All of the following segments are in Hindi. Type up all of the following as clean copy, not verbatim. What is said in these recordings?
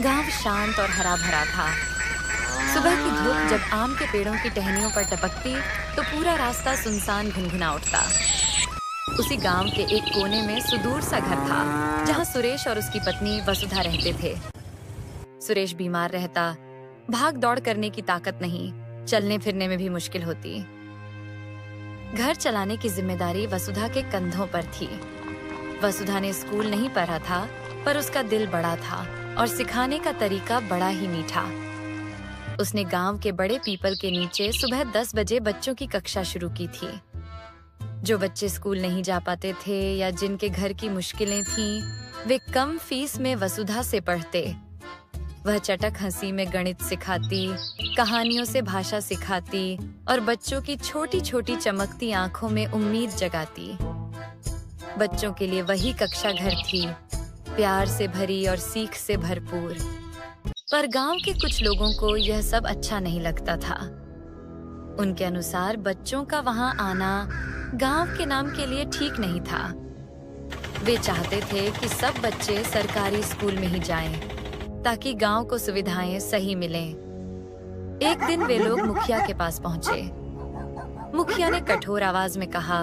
गांव शांत और हरा भरा था। सुबह की धूप जब आम के पेड़ों की टहनियों पर टपकती तो पूरा रास्ता सुनसान गुनगुना उठता। उसी गांव के एक कोने में सुदूर सा घर था जहां सुरेश और उसकी पत्नी वसुधा रहते थे। सुरेश बीमार रहता, भाग दौड़ करने की ताकत नहीं, चलने फिरने में भी मुश्किल होती। घर चलाने की जिम्मेदारी वसुधा के कंधों पर थी। वसुधा ने स्कूल नहीं पढ़ा था, पर उसका दिल बड़ा था और सिखाने का तरीका बड़ा ही मीठा। उसने गांव के बड़े पीपल के नीचे सुबह 10 बजे बच्चों की कक्षा शुरू की थी। जो बच्चे स्कूल नहीं जा पाते थे या जिनके घर की मुश्किलें थीं, वे कम फीस में वसुधा से पढ़ते। वह चटक हंसी में गणित सिखाती, कहानियों से भाषा सिखाती और बच्चों की छोटी छोटी चमकती आंखों में उम्मीद जगाती। बच्चों के लिए वही कक्षा घर थी, प्यार से भरी और सीख से भरपूर। पर गांव के कुछ लोगों को यह सब अच्छा नहीं लगता था। उनके अनुसार बच्चों का वहां आना गांव के नाम के लिए ठीक नहीं था। वे चाहते थे कि सब बच्चे सरकारी स्कूल में ही जाएं, ताकि गांव को सुविधाएं सही मिलें। एक दिन वे लोग मुखिया के पास पहुंचे। मुखिया ने कठोर आवाज में कहा,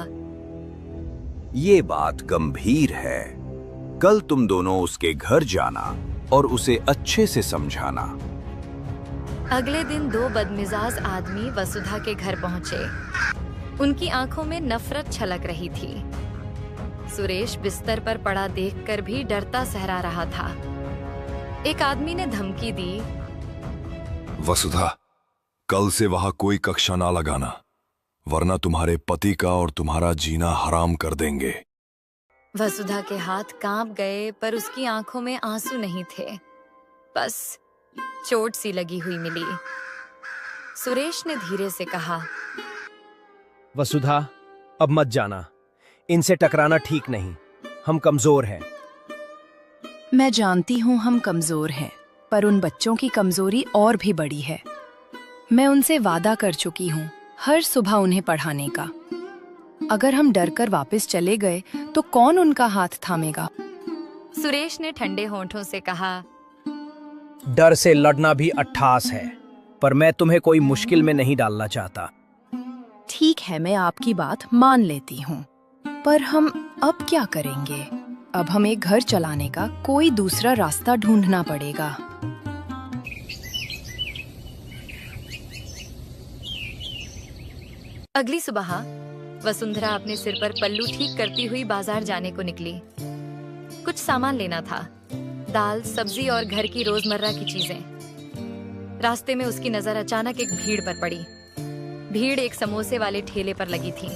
ये बात गंभीर है। कल तुम दोनों उसके घर जाना और उसे अच्छे से समझाना। अगले दिन 2 बदमिजाज आदमी वसुधा के घर पहुंचे। उनकी आंखों में नफरत छलक रही थी। सुरेश बिस्तर पर पड़ा देखकर भी डरता सहरा रहा था। एक आदमी ने धमकी दी, वसुधा, कल से वहां कोई कक्षा ना लगाना, वरना तुम्हारे पति का और तुम्हारा जीना हराम कर देंगे। वसुधा के हाथ कांप गए, पर उसकी आंखों में आंसू नहीं थे, बस चोट सी लगी हुई मिली। सुरेश ने धीरे से कहा, वसुधा, अब मत जाना। इनसे टकराना ठीक नहीं। हम कमजोर हैं। मैं जानती हूँ हम कमजोर हैं, पर उन बच्चों की कमजोरी और भी बड़ी है। मैं उनसे वादा कर चुकी हूँ हर सुबह उन्हें पढ़ाने का। अगर हम डरकर वापस चले गए तो कौन उनका हाथ थामेगा? सुरेश ने ठंडे होंठों से कहा, डर से लड़ना भी अट्ठास है, पर मैं तुम्हें कोई मुश्किल में नहीं डालना चाहता। ठीक है, मैं आपकी बात मान लेती हूँ, पर हम अब क्या करेंगे? अब हमें घर चलाने का कोई दूसरा रास्ता ढूंढना पड़ेगा। अगली सुबह वसुंधरा अपने सिर पर पल्लू ठीक करती हुई बाजार जाने को निकली। कुछ सामान लेना था, दाल, सब्जी और घर की रोजमर्रा की चीजें। रास्ते में उसकी नजर अचानक एक भीड़ पर पड़ी। भीड़ एक समोसे वाले ठेले पर लगी थी।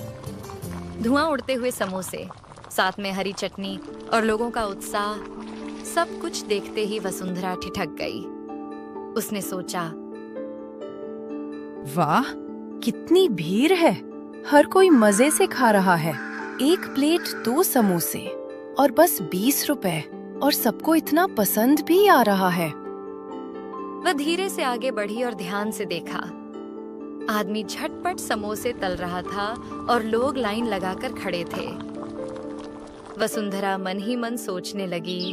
धुआं उड़ते हुए समोसे, साथ में हरी चटनी और लोगों का उत्साह, सब कुछ देखते ही वसुंधरा ठिठक गई। उसने सोचा, वाह, कितनी भीड़ है। हर कोई मजे से खा रहा है। 1 प्लेट 2 समोसे और बस 20 रुपए, और सबको इतना पसंद भी आ रहा है। वह धीरे से आगे बढ़ी और ध्यान से देखा। आदमी झटपट समोसे तल रहा था और लोग लाइन लगाकर खड़े थे। वसुंधरा मन ही मन सोचने लगी,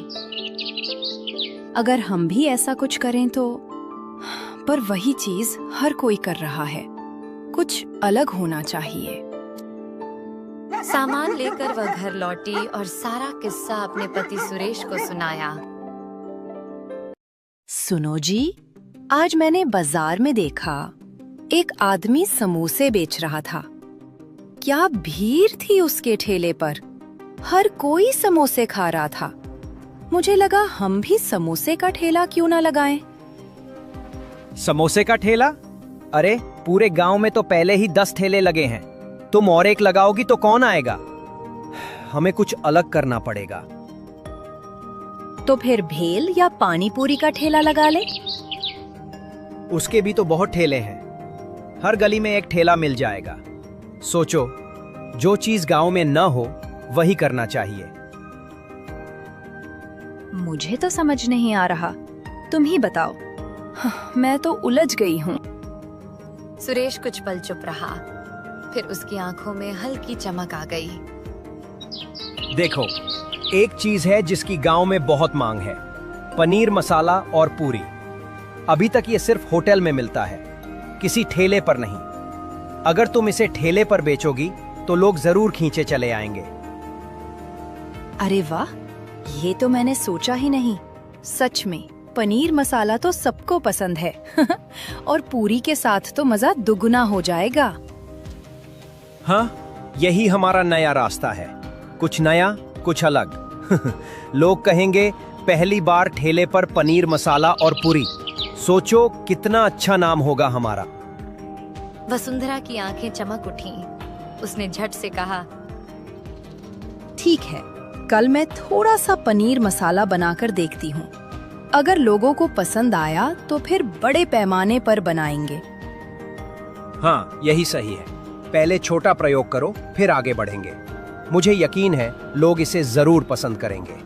अगर हम भी ऐसा कुछ करें तो। पर वही चीज हर कोई कर रहा है। कुछ अलग होना चाहिए। सामान लेकर वह घर लौटी और सारा किस्सा अपने पति सुरेश को सुनाया। सुनो जी, आज मैंने बाजार में देखा, एक आदमी समोसे बेच रहा था। क्या भीड़ थी उसके ठेले पर। हर कोई समोसे खा रहा था। मुझे लगा हम भी समोसे का ठेला क्यों ना लगाएं। समोसे का ठेला? अरे, पूरे गांव में तो पहले ही 10 ठेले लगे हैं। तुम और एक लगाओगी तो कौन आएगा? हमें कुछ अलग करना पड़ेगा। तो फिर भेल या पानी पूरी का ठेला लगा ले। उसके भी तो बहुत ठेले हैं। हर गली में एक ठेला मिल जाएगा। सोचो, जो चीज गांव में न हो वही करना चाहिए। मुझे तो समझ नहीं आ रहा, तुम ही बताओ। मैं तो उलझ गई हूँ। सुरेश कुछ पल चुप रहा, फिर उसकी आंखों में हल्की चमक आ गई। देखो, एक चीज है जिसकी गांव में बहुत मांग है, पनीर मसाला और पूरी। अभी तक ये सिर्फ होटल में मिलता है, किसी ठेले पर नहीं। अगर तुम इसे ठेले पर बेचोगी तो लोग जरूर खींचे चले आएंगे। अरे वाह, ये तो मैंने सोचा ही नहीं। सच में पनीर मसाला तो सबको पसंद है और पूरी के साथ तो मजा दुगुना हो जाएगा। हाँ, यही हमारा नया रास्ता है, कुछ नया कुछ अलग। लोग कहेंगे पहली बार ठेले पर पनीर मसाला और पूरी। सोचो कितना अच्छा नाम होगा हमारा। वसुंधरा की आंखें चमक उठीं। उसने झट से कहा, ठीक है, कल मैं थोड़ा सा पनीर मसाला बनाकर देखती हूँ। अगर लोगों को पसंद आया तो फिर बड़े पैमाने पर बनाएंगे। हाँ, यही सही है। पहले छोटा प्रयोग करो, फिर आगे बढ़ेंगे। मुझे यकीन है लोग इसे जरूर पसंद करेंगे।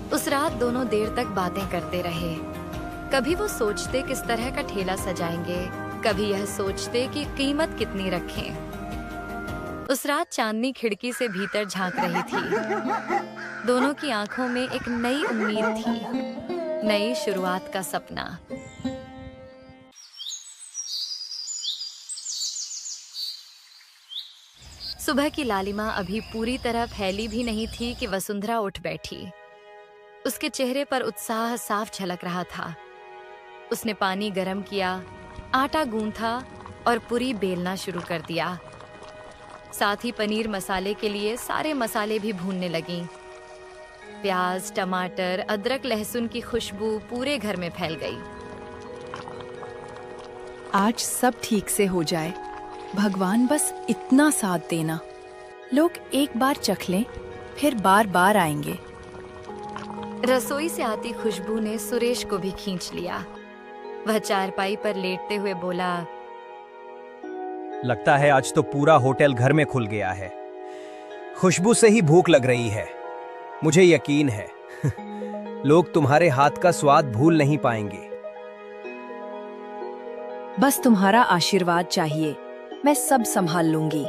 उस रात दोनों देर तक बातें करते रहे। कभी वो सोचते किस तरह का ठेला सजाएंगे, कभी यह सोचते कि कीमत कितनी रखें। उस रात चांदनी खिड़की से भीतर झांक रही थी। दोनों की आंखों में एक नई उम्मीद थी, नई शुरुआत का सपना। सुबह की लालिमा अभी पूरी तरह फैली भी नहीं थी कि वसुंधरा उठ बैठी। उसके चेहरे पर उत्साह साफ झलक रहा था। उसने पानी गर्म किया, आटा गूंथा और पूरी बेलना शुरू कर दिया। साथ ही पनीर मसाले के लिए सारे मसाले भी भूनने लगीं। प्याज, टमाटर, अदरक, लहसुन की खुशबू पूरे घर में फैल गई। आज सब ठीक से हो जाए, भगवान बस इतना साथ देना। लोग एक बार चख लें, फिर बार बार आएंगे। रसोई से आती खुशबू ने सुरेश को भी खींच लिया। वह चारपाई पर लेटते हुए बोला, लगता है आज तो पूरा होटल घर में खुल गया है। खुशबू से ही भूख लग रही है। मुझे यकीन है लोग तुम्हारे हाथ का स्वाद भूल नहीं पाएंगे। बस तुम्हारा आशीर्वाद चाहिए, मैं सब संभाल लूंगी।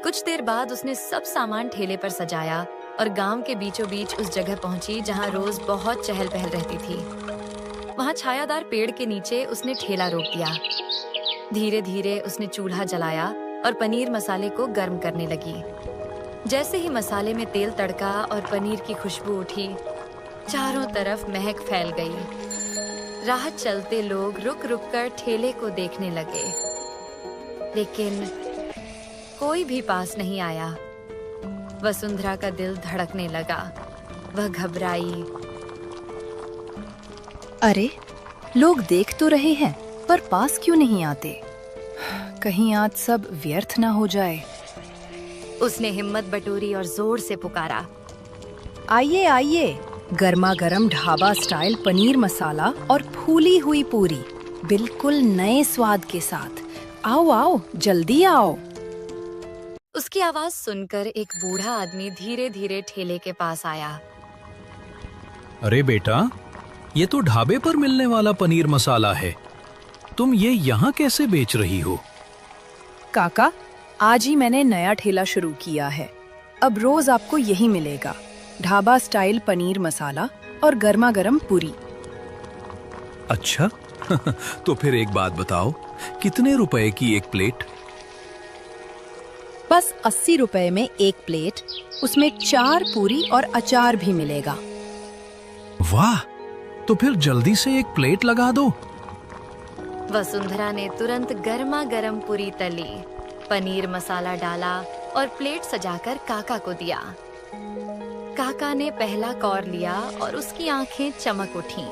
कुछ देर बाद उसने सब सामान ठेले पर सजाया और गांव के बीचों बीच उस जगह पहुंची जहां रोज बहुत चहल पहल रहती थी। वहां छायादार पेड़ के नीचे उसने ठेला रोक दिया। धीरे धीरे उसने चूल्हा जलाया और पनीर मसाले को गर्म करने लगी। जैसे ही मसाले में तेल तड़का और पनीर की खुशबू उठी, चारों तरफ महक फैल गई। राह चलते लोग रुक रुक कर ठेले को देखने लगे, लेकिन कोई भी पास नहीं आया। वसुंधरा का दिल धड़कने लगा। वह घबराई। अरे, लोग देख तो रहे हैं पर पास क्यों नहीं आते? कहीं आज सब व्यर्थ ना हो जाए। उसने हिम्मत बटोरी और जोर से पुकारा, आइए आइए, गर्मा गर्म ढाबा स्टाइल पनीर मसाला और फूली हुई पूरी, बिल्कुल नए स्वाद के साथ। आओ आओ, जल्दी आओ। उसकी आवाज सुनकर एक बूढ़ा आदमी धीरे धीरे ठेले के पास आया। अरे बेटा, ये तो ढाबे पर मिलने वाला पनीर मसाला है। तुम ये यहाँ कैसे बेच रही हो? काका, आज ही मैंने नया ठेला शुरू किया है। अब रोज आपको यही मिलेगा, ढाबा स्टाइल पनीर मसाला और गर्मा गर्म पूरी। अच्छा तो फिर एक बात बताओ, कितने रुपए की एक प्लेट? बस 80 रुपए में एक प्लेट, उसमें 4 पूरी और अचार भी मिलेगा। वाह, तो फिर जल्दी से एक प्लेट लगा दो। वसुंधरा ने तुरंत गर्मा गर्म पूरी तली, पनीर मसाला डाला और प्लेट सजाकर काका को दिया। काका ने पहला कौर लिया और उसकी आंखें चमक उठीं।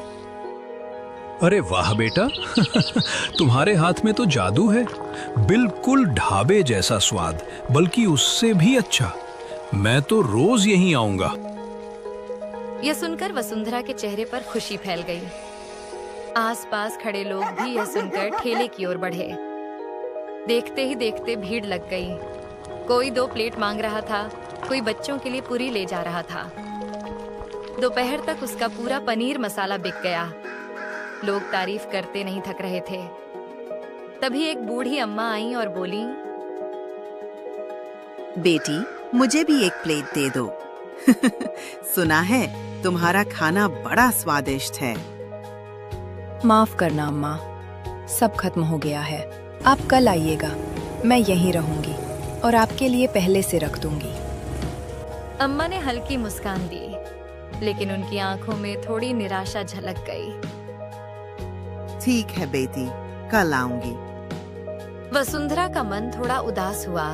अरे वाह बेटा तुम्हारे हाथ में तो जादू है। बिल्कुल ढाबे जैसा स्वाद, बल्कि उससे भी अच्छा। मैं तो रोज यहीं आऊंगा। यह सुनकर वसुंधरा के चेहरे पर खुशी फैल गई। आसपास खड़े लोग भी यह सुनकर ठेले की ओर बढ़े। देखते ही देखते भीड़ लग गई। कोई 2 प्लेट मांग रहा था, कोई बच्चों के लिए पूरी ले जा रहा था। दोपहर तक उसका पूरा पनीर मसाला बिक गया। लोग तारीफ करते नहीं थक रहे थे। तभी एक बूढ़ी अम्मा आई और बोली, बेटी, मुझे भी एक प्लेट दे दो। सुना है तुम्हारा खाना बड़ा स्वादिष्ट है। माफ करना अम्मा, सब खत्म हो गया है। आप कल आइएगा, मैं यहीं रहूंगी और आपके लिए पहले से रख दूंगी। अम्मा ने हल्की मुस्कान दी, लेकिन उनकी आंखों में थोड़ी निराशा झलक गई। ठीक है बेटी, कल आऊंगी। वसुंधरा का मन थोड़ा उदास हुआ,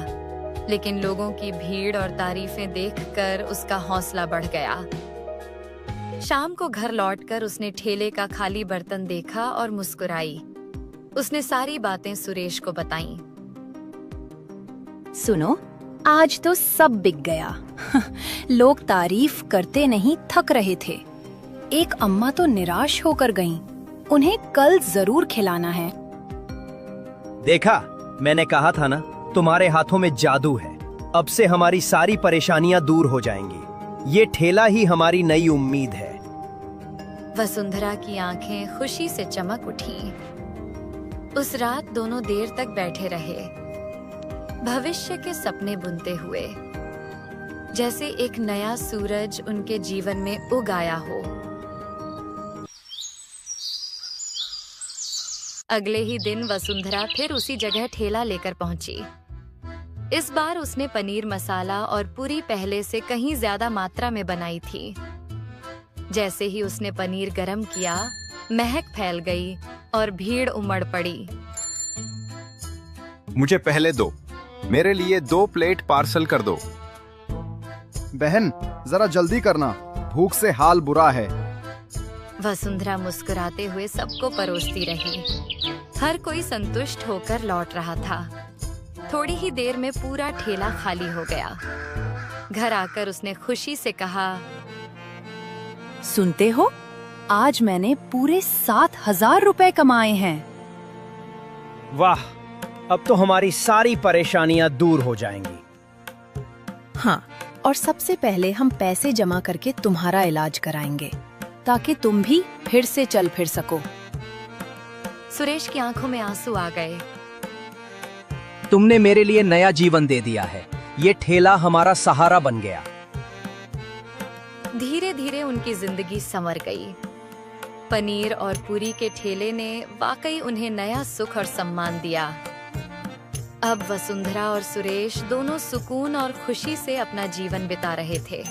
लेकिन लोगों की भीड़ और तारीफें देखकर उसका हौसला बढ़ गया। शाम को घर लौटकर उसने ठेले का खाली बर्तन देखा और मुस्कुराई। उसने सारी बातें सुरेश को बताईं। सुनो, आज तो सब बिक गया। लोग तारीफ करते नहीं थक रहे थे। एक अम्मा तो निराश होकर गईं। उन्हें कल जरूर खिलाना है। देखा, मैंने कहा था ना, तुम्हारे हाथों में जादू है। अब से हमारी सारी परेशानियां दूर हो जाएंगी। ये ठेला ही हमारी नई उम्मीद है। वसुंधरा की आंखें खुशी से चमक उठीं। उस रात दोनों देर तक बैठे रहे, भविष्य के सपने बुनते हुए, जैसे एक नया सूरज उनके जीवन में उग आया हो। अगले ही दिन वसुंधरा फिर उसी जगह ठेला लेकर पहुंची। इस बार उसने पनीर मसाला और पूरी पहले से कहीं ज्यादा मात्रा में बनाई थी। जैसे ही उसने पनीर गरम किया, महक फैल गई और भीड़ उमड़ पड़ी। मुझे पहले दो, मेरे लिए 2 प्लेट पार्सल कर दो। बहन, जरा जल्दी करना, भूख से हाल बुरा है। वसुंधरा मुस्कुराते हुए सबको परोसती रही। हर कोई संतुष्ट होकर लौट रहा था। थोड़ी ही देर में पूरा ठेला खाली हो गया। घर आकर उसने खुशी से कहा, सुनते हो, आज मैंने पूरे 7,000 रुपए कमाए हैं। वाह, अब तो हमारी सारी परेशानियां दूर हो जाएंगी। हाँ, और सबसे पहले हम पैसे जमा करके तुम्हारा इलाज कराएंगे, ताकि तुम भी फिर से चल फिर सको। सुरेश की आंखों में आंसू आ गए। तुमने मेरे लिए नया जीवन दे दिया है। ये ठेला हमारा सहारा बन गया। धीरे धीरे उनकी जिंदगी संवर गई। पनीर और पूरी के ठेले ने वाकई उन्हें नया सुख और सम्मान दिया। अब वसुंधरा और सुरेश दोनों सुकून और खुशी से अपना जीवन बिता रहे थे।